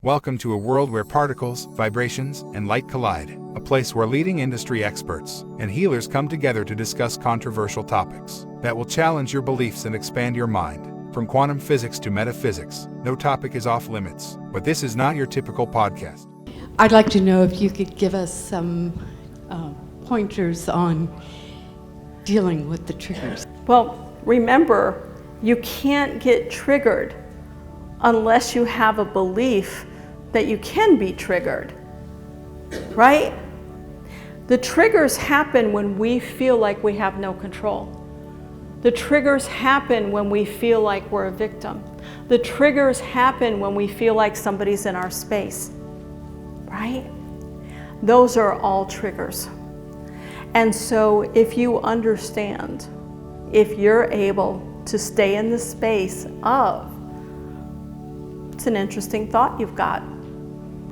Welcome to a world where particles, vibrations, and light collide, a place where leading industry experts and healers come together to discuss controversial topics that will challenge your beliefs and expand your mind. From quantum physics to metaphysics, no topic is off limits, but this is not your typical podcast. I'd like to know if you could give us some pointers on dealing with the triggers. Well, remember, you can't get triggered unless you have a belief that you can be triggered, right? The triggers happen when we feel like we have no control. The triggers happen when we feel like we're a victim. The triggers happen when we feel like somebody's in our space, right? Those are all triggers. And so if you understand, if you're able to stay in the space of, it's an interesting thought you've got.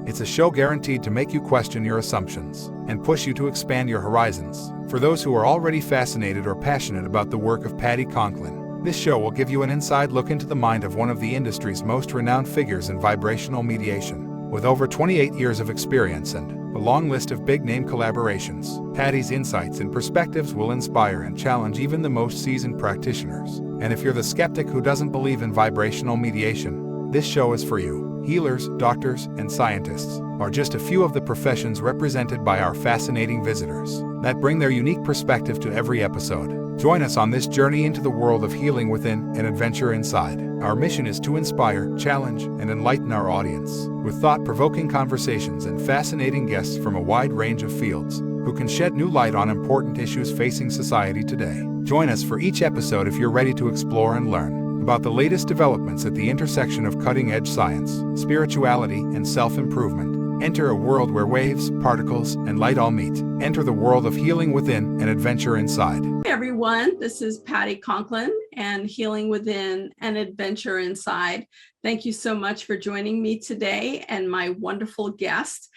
It's a show guaranteed to make you question your assumptions and push you to expand your horizons. For those who are already fascinated or passionate about the work of Patti Conklin, this show will give you an inside look into the mind of one of the industry's most renowned figures in vibrational mediation. With over 28 years of experience and a long list of big-name collaborations, Patti's insights and perspectives will inspire and challenge even the most seasoned practitioners. And if you're the skeptic who doesn't believe in vibrational mediation, this show is for you. Healers, doctors, and scientists are just a few of the professions represented by our fascinating visitors that bring their unique perspective to every episode. Join us on this journey into the world of healing within and adventure inside. Our mission is to inspire, challenge, and enlighten our audience with thought-provoking conversations and fascinating guests from a wide range of fields who can shed new light on important issues facing society today. Join us for each episode if you're ready to explore and learn about the latest developments at the intersection of cutting-edge science, spirituality, and self-improvement. Enter a world where waves, particles, and light all meet. Enter the world of healing within and adventure inside. Hey everyone, this is Patti Conklin and Healing Within and Adventure Inside. Thank you so much for joining me today and my wonderful guest.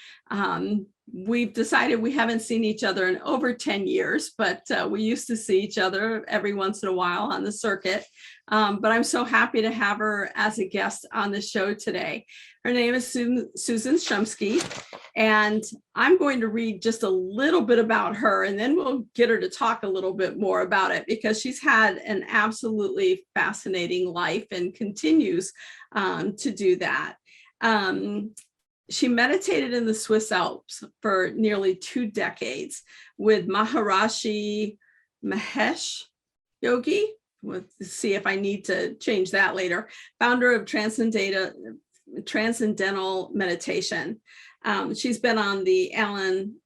We've decided we haven't seen each other in over 10 years, but we used to see each other every once in a while on the circuit. But I'm so happy to have her as a guest on the show today. Her name is Susan Shumsky, and I'm going to read just a little bit about her, and then we'll get her to talk a little bit more about it because she's had an absolutely fascinating life and continues to do that. She meditated in the Swiss Alps for nearly 2 decades with Maharishi Mahesh Yogi. We'll see if I need to change that later. Founder of Transcendental Meditation. She's been on the Alan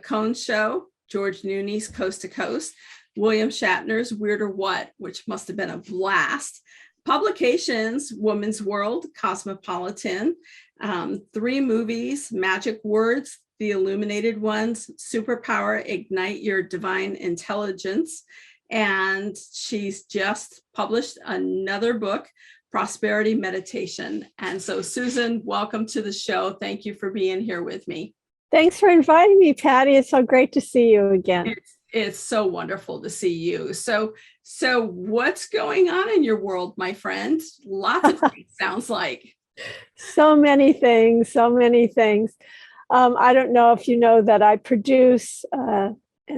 Cohn Show, George Noone's Coast to Coast, William Shatner's Weird or What, which must have been a blast. Publications, Woman's World, Cosmopolitan, 3 movies, Magic Words, The Illuminated Ones, Superpower, Ignite Your Divine Intelligence. And she's just published another book, Prosperity Meditation. And so, Susan, welcome to the show. Thank you for being here with me. Thanks for inviting me, Patti. It's so great to see you again. It's so wonderful to see you. So what's going on in your world, my friend? Lots of things, sounds like. So many things. I don't know if you know that I produce and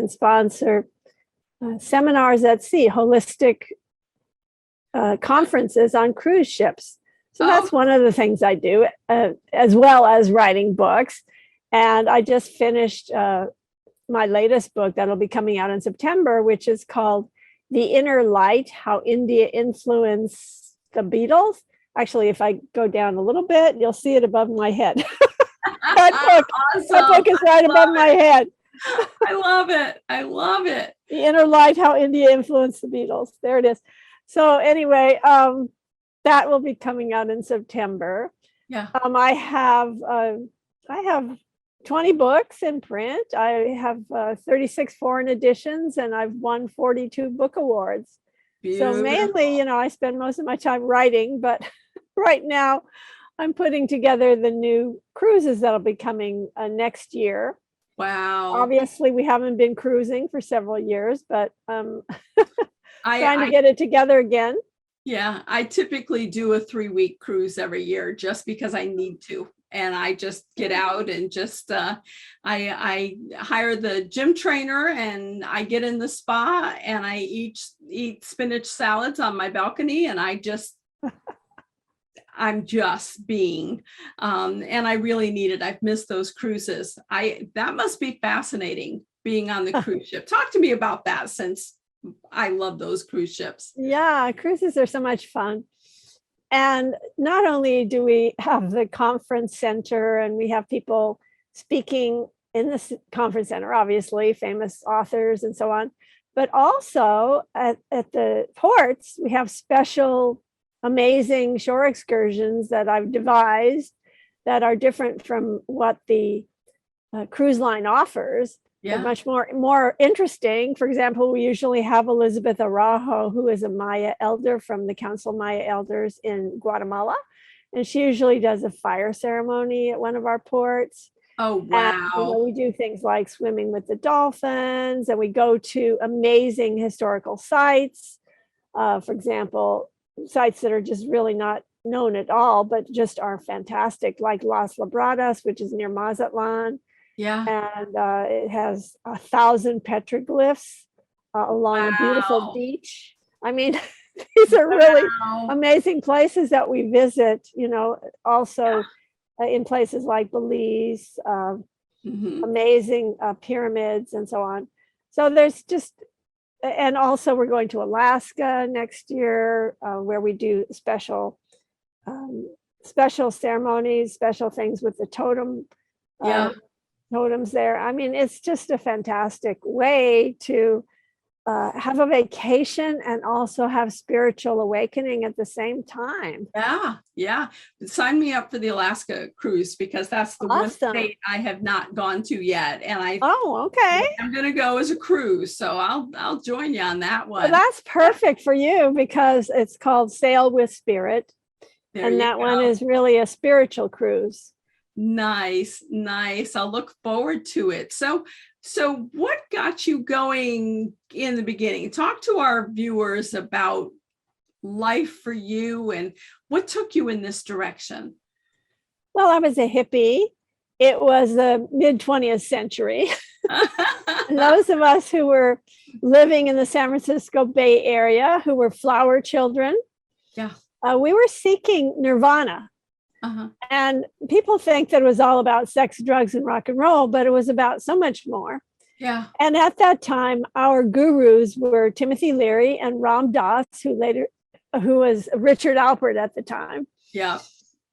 sponsor seminars at sea, holistic conferences on cruise ships. So that's one of the things I do, as well as writing books. And I just finished my latest book that'll be coming out in September, which is called The Inner Light, How India Influenced the Beatles. Actually, if I go down a little bit, you'll see it above my head. That book is right above my head. I love it. The Inner Light, How India Influenced the Beatles. There it is. So anyway, that will be coming out in September. Yeah. I have 20 books in print. I have 36 foreign editions, and I've won 42 book awards. Beautiful. So mainly, I spend most of my time writing, but right now I'm putting together the new cruises that'll be coming next year. Wow. Obviously, we haven't been cruising for several years, but trying to get it together again. Yeah, I typically do a 3-week cruise every year just because I need to. and I just get out and just I hire the gym trainer, and I get in the spa, and I eat spinach salads on my balcony, and I'm just being, and I really need it. I've missed those cruises. That must be fascinating, being on the cruise ship. Talk to me about that, since I love those cruise ships. Yeah, cruises are so much fun. And not only do we have the conference center and we have people speaking in the conference center, obviously, famous authors and so on, but also at the ports, we have special, amazing shore excursions that I've devised that are different from what the cruise line offers. Yeah. Much more interesting. For example, we usually have Elizabeth Araujo, who is a Maya elder from the Council of Maya Elders in Guatemala. And she usually does a fire ceremony at one of our ports. Oh, wow. And, we do things like swimming with the dolphins, and we go to amazing historical sites. For example, sites that are just really not known at all, but just are fantastic, like Las Labradas, which is near Mazatlan. Yeah. And it has 1,000 petroglyphs along a beautiful beach. I mean, these are really amazing places that we visit, also in places like Belize, amazing pyramids and so on. So there's just, and also we're going to Alaska next year, where we do special ceremonies, special things with the totems there. I mean, it's just a fantastic way to have a vacation and also have spiritual awakening at the same time. Yeah. Sign me up for the Alaska cruise, because that's the one state I have not gone to yet. And I'm going to go as a cruise. So I'll join you on that one. Well, that's perfect for you, because it's called Sail with Spirit. And that one is really a spiritual cruise. Nice. I'll look forward to it. So what got you going in the beginning? Talk to our viewers about life for you and what took you in this direction. Well, I was a hippie. It was the mid 20th century. And those of us who were living in the San Francisco Bay Area, who were flower children, we were seeking nirvana. And people think that it was all about sex, drugs, and rock and roll, but it was about so much more. Yeah. And at that time, our gurus were Timothy Leary and Ram Dass, who was Richard Alpert at the time. Yeah.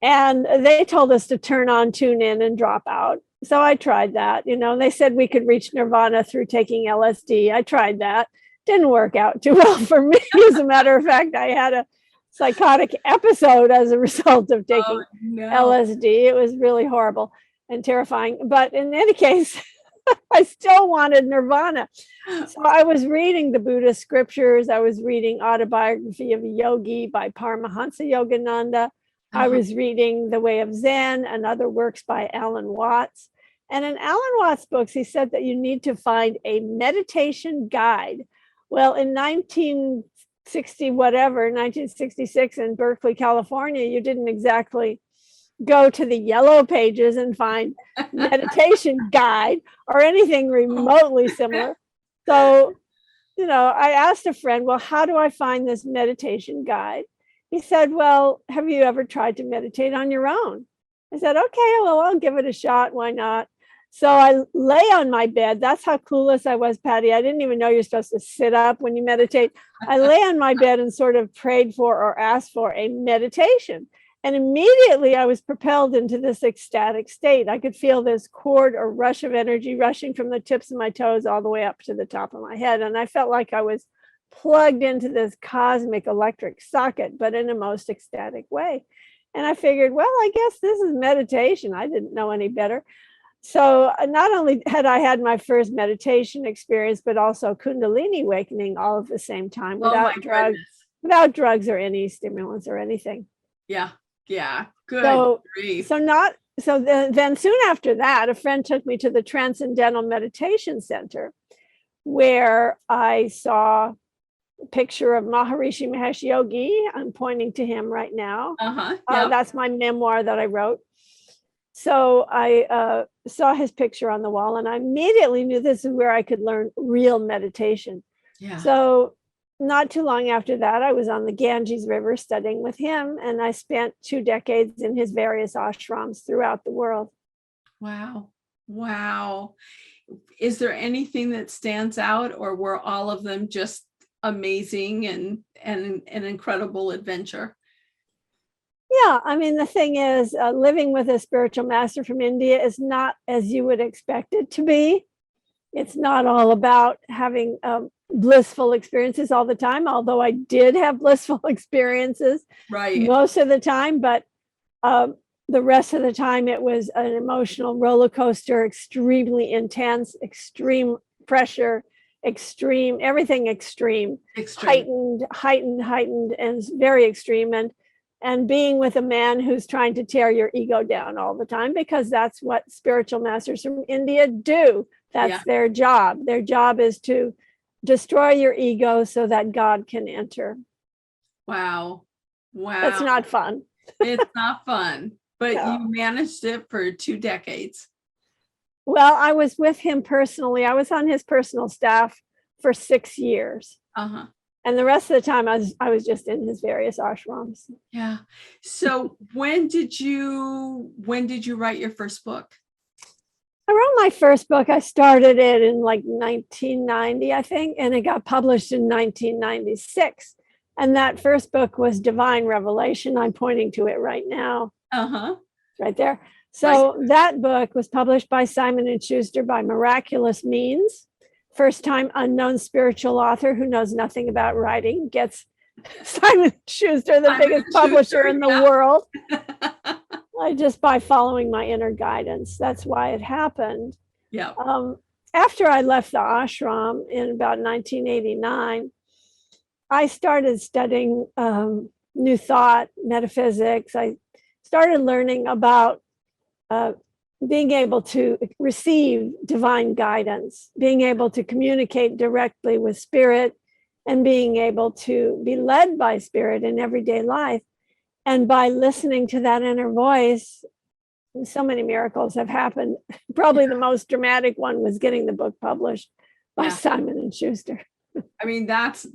And they told us to turn on, tune in, and drop out. So I tried that. They said we could reach nirvana through taking LSD. I tried that. Didn't work out too well for me. As a matter of fact, I had a psychotic episode as a result of taking LSD. It was really horrible and terrifying. But in any case, I still wanted nirvana. So I was reading the Buddhist scriptures. I was reading Autobiography of a Yogi by Paramahansa Yogananda. I was reading The Way of Zen and other works by Alan Watts. And in Alan Watts' books, he said that you need to find a meditation guide. Well, in 1966 in Berkeley, California, you didn't exactly go to the yellow pages and find meditation guide or anything remotely similar. So, I asked a friend, well, how do I find this meditation guide? He said, well, have you ever tried to meditate on your own? I said, okay, well, I'll give it a shot. Why not? So I lay on my bed. That's how clueless I was, Patti. I didn't even know you're supposed to sit up when you meditate. I lay on my bed and sort of prayed for or asked for a meditation. And immediately I was propelled into this ecstatic state. I could feel this cord or rush of energy rushing from the tips of my toes all the way up to the top of my head. And I felt like I was plugged into this cosmic electric socket, but in a most ecstatic way. And I figured, well, I guess this is meditation. I didn't know any better. So not only had I had my first meditation experience, but also Kundalini awakening all at the same time without drugs or any stimulants or anything. Yeah. Good. So then soon after that, a friend took me to the Transcendental Meditation Center, where I saw a picture of Maharishi Mahesh Yogi. I'm pointing to him right now. Yeah. That's my memoir that I wrote. So I saw his picture on the wall, and I immediately knew this is where I could learn real meditation. Yeah. So not too long after that, I was on the Ganges River studying with him, and I spent 2 decades in his various ashrams throughout the world. Wow. Wow. Is there anything that stands out, or were all of them just amazing and an incredible adventure? Yeah, I mean, the thing is, living with a spiritual master from India is not as you would expect it to be. It's not all about having blissful experiences all the time, although I did have blissful experiences Right. most of the time, but the rest of the time it was an emotional roller coaster, extremely intense, extreme pressure, extreme, everything extreme, Extreme. heightened, and very extreme. And being with a man who's trying to tear your ego down all the time, because that's what spiritual masters from India do. That's Yeah. their job. Their job is to destroy your ego so that God can enter. Wow. That's Wow. not fun. It's not fun, but No. you managed it for 2 decades. Well, I was with him personally. I was on his personal staff for 6 years. Uh-huh. And the rest of the time I was just in his various ashrams. Yeah. So when did you write your first book? I wrote my first book. I started it in like 1990, I think, and it got published in 1996. And that first book was Divine Revelation. I'm pointing to it right now. Uh-huh. Right there. So that book was published by Simon and Schuster by miraculous means. First time unknown spiritual author who knows nothing about writing gets Simon and Schuster, the biggest publisher in the world. Just by following my inner guidance. That's why it happened. Yeah. After I left the ashram in about 1989, I started studying New Thought, metaphysics. I started learning about being able to receive divine guidance, being able to communicate directly with spirit, and being able to be led by spirit in everyday life. And by listening to that inner voice, so many miracles have happened. Probably the most dramatic one was getting the book published by Simon and Schuster. I mean, that's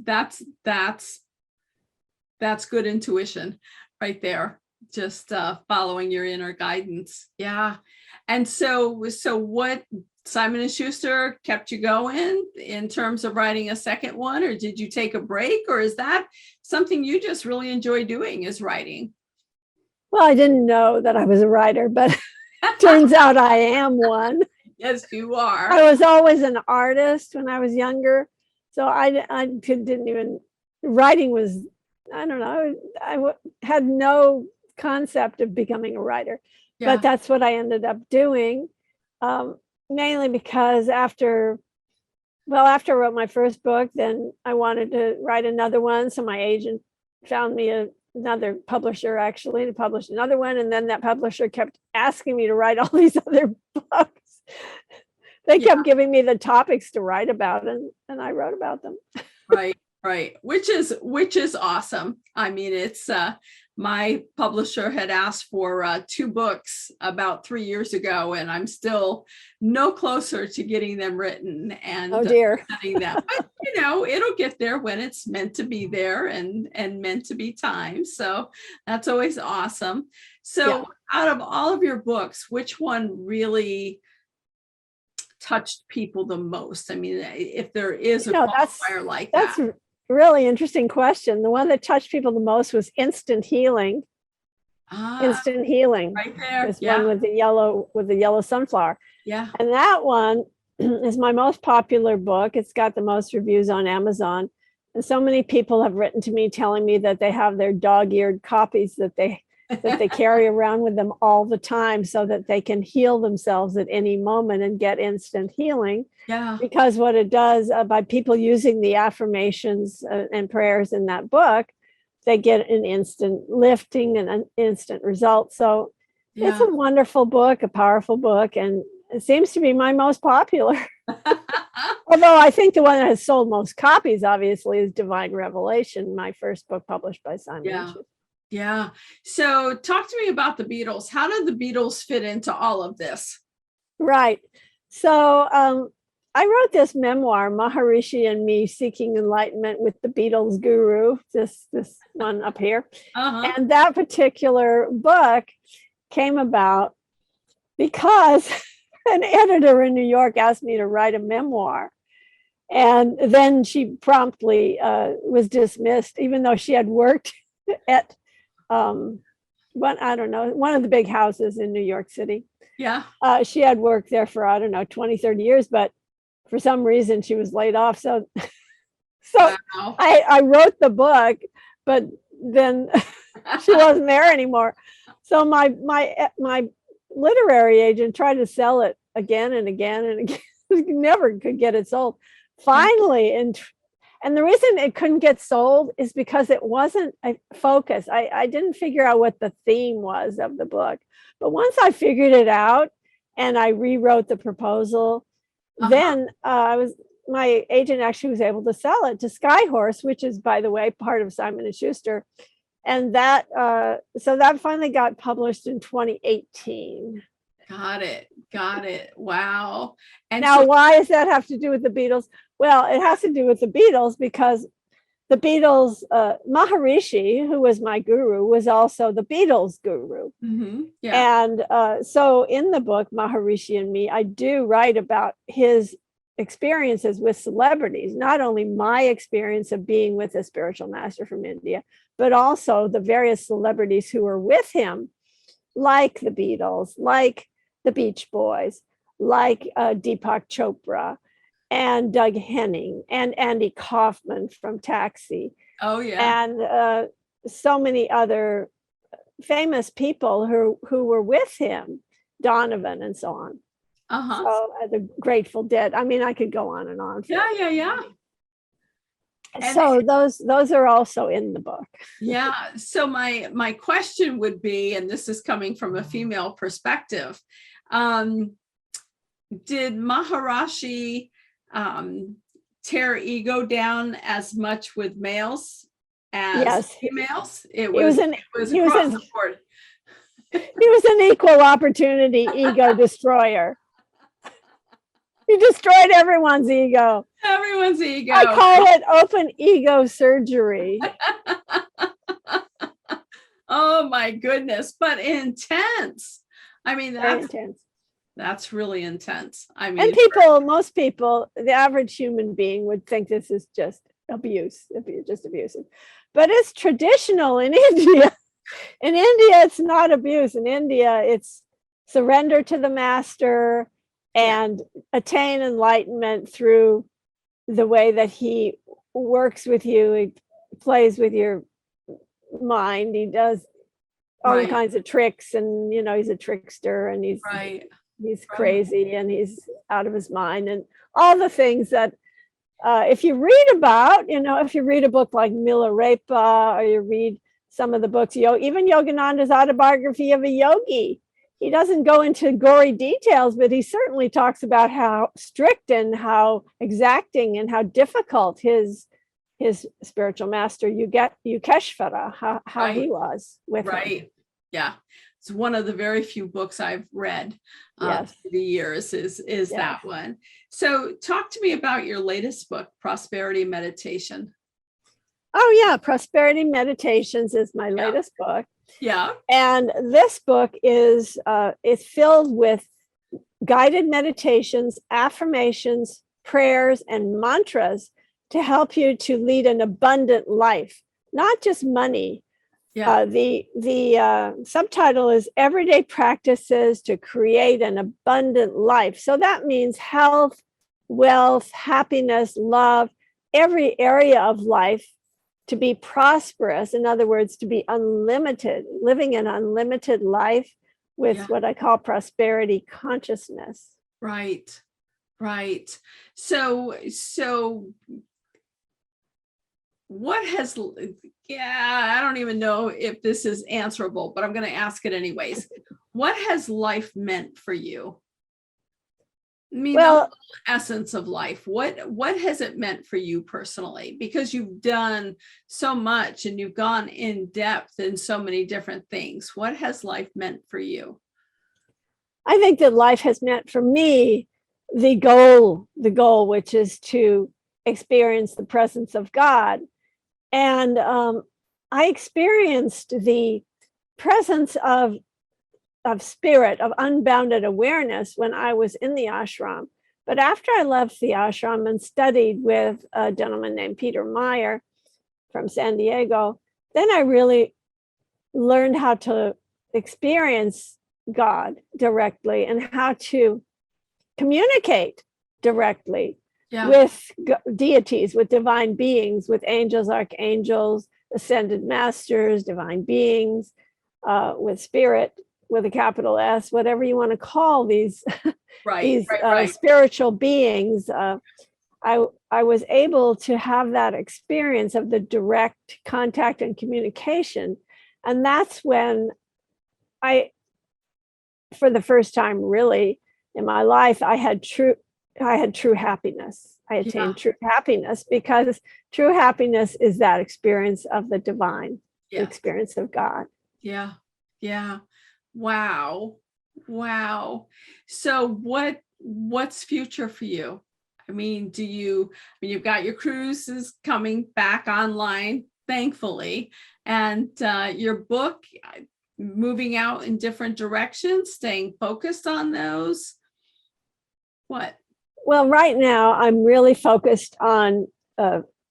good intuition right there. Just following your inner guidance. Yeah. And so what, Simon and Schuster kept you going in terms of writing a second one, or did you take a break, or is that something you just really enjoy doing, is writing? Well, I didn't know that I was a writer, but turns out I am one. Yes, you are. I was always an artist when I was younger. So I didn't even, writing was, I don't know, I had no concept of becoming a writer, but that's what I ended up doing. Mainly because after I wrote my first book, then I wanted to write another one. So my agent found me another publisher actually to publish another one. And then that publisher kept asking me to write all these other books. They kept giving me the topics to write about, and I wrote about them. Right. Which is awesome. I mean, it's my publisher had asked for 2 books about 3 years ago, and I'm still no closer to getting them written and studying them. But it'll get there when it's meant to be there and meant to be time. So that's always awesome. So out of all of your books, which one really touched people the most? I mean, if there is a qualifier like that. That's really interesting question. The one that touched people the most was Instant Healing. Instant Healing. Right there. This one with the yellow sunflower. Yeah. And that one is my most popular book. It's got the most reviews on Amazon. And so many people have written to me telling me that they have their dog-eared copies that they carry around with them all the time so that they can heal themselves at any moment and get instant healing. Yeah. Because what it does, by people using the affirmations and prayers in that book, they get an instant lifting and an instant result. So it's a wonderful book, a powerful book, and it seems to be my most popular. Although I think the one that has sold most copies, obviously, is Divine Revelation, my first book published by Simon & Schuster. Yeah. So talk to me about the Beatles. How did the Beatles fit into all of this? Right. So I wrote this memoir, Maharishi and Me Seeking Enlightenment with the Beatles Guru, this one up here. Uh-huh. And that particular book came about because an editor in New York asked me to write a memoir. And then she promptly was dismissed, even though she had worked at I don't know, one of the big houses in New York City. Yeah. She had worked there for, I don't know, 20, 30 years, but for some reason she was laid off. So Wow. I wrote the book, but then she wasn't there anymore. So my literary agent tried to sell it again and again and again. Never could get it sold. Finally, and the reason it couldn't get sold is because it wasn't a focus. I didn't figure out what the theme was of the book. But once I figured it out and I rewrote the proposal, then my agent actually was able to sell it to Skyhorse, which is, by the way, part of Simon and Schuster. And that so that finally got published in 2018. Got it. Got it. Wow. And Now, so, why does that have to do with the Beatles? Well, it has to do with the Beatles because the Beatles, Maharishi, who was my guru, was also the Beatles guru. yeah. And so in the book, Maharishi and Me, I do write about his experiences with celebrities, not only my experience of being with a spiritual master from India, but also the various celebrities who were with him, like the Beatles, like the Beach Boys, like Deepak Chopra and Doug Henning and Andy Kaufman from Taxi, Oh, yeah. and so many other famous people who were with him, Donovan and so on. Uh-huh. So the Grateful Dead. I mean, I could go on and on. Yeah, yeah, yeah. And So those are also in the book. yeah. So my question would be, and this is coming from a female perspective, did Maharishi tear ego down as much with males as Yes, females? It he was across the board. He was an equal opportunity ego destroyer. He destroyed everyone's ego. Everyone's ego. I call it open ego surgery. Oh my goodness, but intense. I mean, Very intense. that's really intense. I mean, And most people, the average human being would think this is just abuse, just abusive. But it's traditional in India. In India, it's not abuse. In India, it's surrender to the master and attain enlightenment through the way that he works with you. He plays with your mind. He does all kinds of tricks, and he's a trickster, and he's crazy, and he's out of his mind, and all the things that if you read about, if you read a book like Milarepa, or you read some of the books, even Yogananda's Autobiography of a Yogi, he doesn't go into gory details, but he certainly talks about how strict and how exacting and how difficult his spiritual master Yukeshvara, how he was with him. Yeah. It's one of the very few books I've read through the years is that one. So talk to me about your latest book, Prosperity Meditation. Oh yeah, Prosperity Meditations is my latest book. Yeah. And this book is filled with guided meditations, affirmations, prayers, and mantras to help you to lead an abundant life, not just money. Yeah. The subtitle is Everyday Practices to Create an Abundant Life. So that means health, wealth, happiness, love, every area of life to be prosperous. In other words, to be unlimited, living an unlimited life with what I call prosperity consciousness. Right. So what has, I don't even know if this is answerable, but I'm going to ask it anyways. What has life meant for you? I mean, the Well, whole essence of life. What has it meant for you personally? Because you've done so much and you've gone in depth in so many different things. What has life meant for you? I think that life has meant for me the goal, which is to experience the presence of God. And I experienced the presence of spirit, of unbounded awareness when I was in the ashram. But after I left the ashram and studied with a gentleman named Peter Meyer from San Diego, then I really learned how to experience God directly and how to communicate directly Yeah. with deities, with divine beings, with angels, archangels, ascended masters, divine beings, with spirit, with a capital S, whatever you want to call these Right. spiritual beings. I was able to have that experience of the direct contact and communication, and that's when I, for the first time, really in my life, I had true happiness. I attained true happiness, because true happiness is that experience of the divine, the experience of God. Yeah. Yeah. Wow. Wow. So what's future for you? I mean, you've got your cruises coming back online, thankfully, and your book moving out in different directions, staying focused on those. What? Well, right now I'm really focused on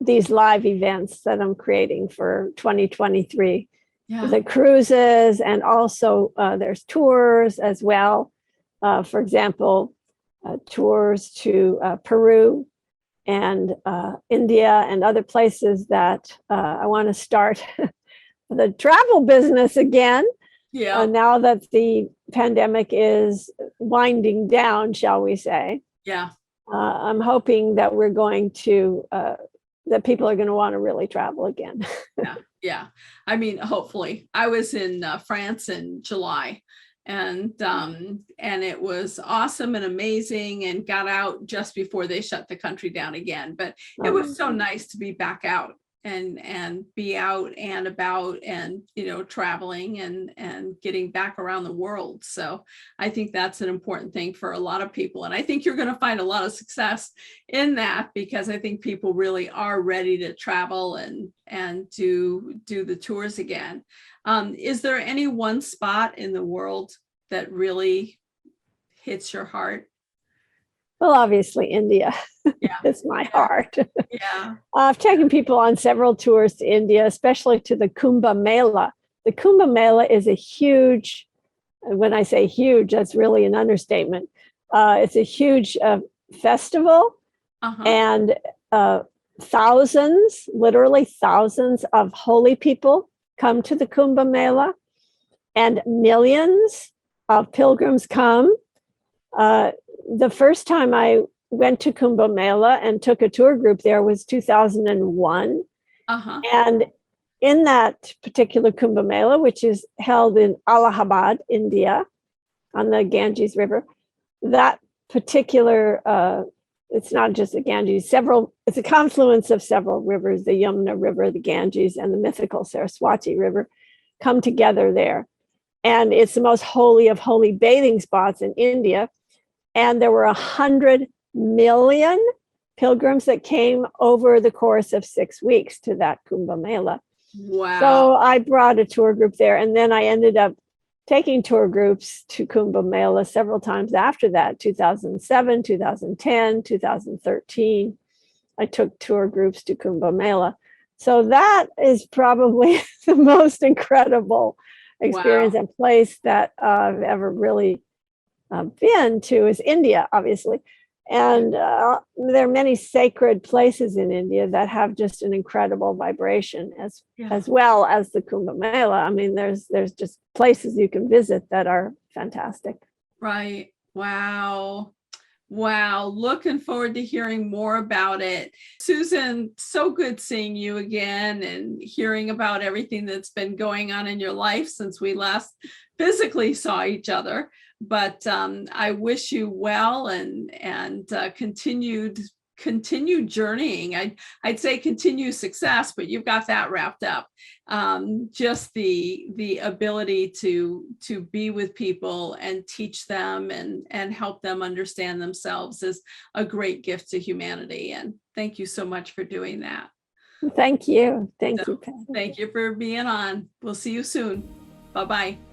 these live events that I'm creating for 2023. The cruises, and also there's tours as well. For example, tours to Peru and India and other places that I want to start the travel business again. Yeah. Now that the pandemic is winding down, shall we say. Yeah. I'm hoping that we're going to, that people are going to want to really travel again. Yeah. I mean, hopefully. I was in France in July, and it was awesome and amazing, and got out just before they shut the country down again. But it was so nice to be back out and be out and about, and traveling and getting back around the world. So I think that's an important thing for a lot of people, and I think you're going to find a lot of success in that, because I think people really are ready to travel and do the tours again. Is there any one spot in the world that really hits your heart? Well, obviously India is my heart. Yeah. I've taken people on several tours to India, especially to the Kumbh Mela. The Kumbh Mela is a huge, when I say huge, that's really an understatement. It's a huge festival, and thousands, literally thousands of holy people come to the Kumbh Mela, and millions of pilgrims come. The first time I went to Kumbh Mela and took a tour group there was 2001. And in that particular Kumbh Mela, which is held in Allahabad, India, on the Ganges River, that particular, it's not just the Ganges, it's a confluence of several rivers, the Yamuna River, the Ganges, and the mythical Saraswati River come together there. And it's the most holy of holy bathing spots in India. And there were 100 million pilgrims that came over the course of 6 weeks to that Kumbh Mela. Wow. So I brought a tour group there, and then I ended up taking tour groups to Kumbh Mela several times after that, 2007, 2010, 2013. I took tour groups to Kumbh Mela. So that is probably the most incredible experience and place that I've ever really been to, is India, obviously. And there are many sacred places in India that have just an incredible vibration, as well as the Kumbh Mela. I mean, there's just places you can visit that are fantastic. Right. Wow. Wow. Looking forward to hearing more about it. Susan, so good seeing you again and hearing about everything that's been going on in your life since we last physically saw each other. but I wish you well and continued journeying. I'd say continue success, but you've got that wrapped up. Just the ability to be with people and teach them and help them understand themselves is a great gift to humanity. And thank you so much for doing that. Thank you. Thank you, Patty. Thank you for being on. We'll see you soon. Bye-bye.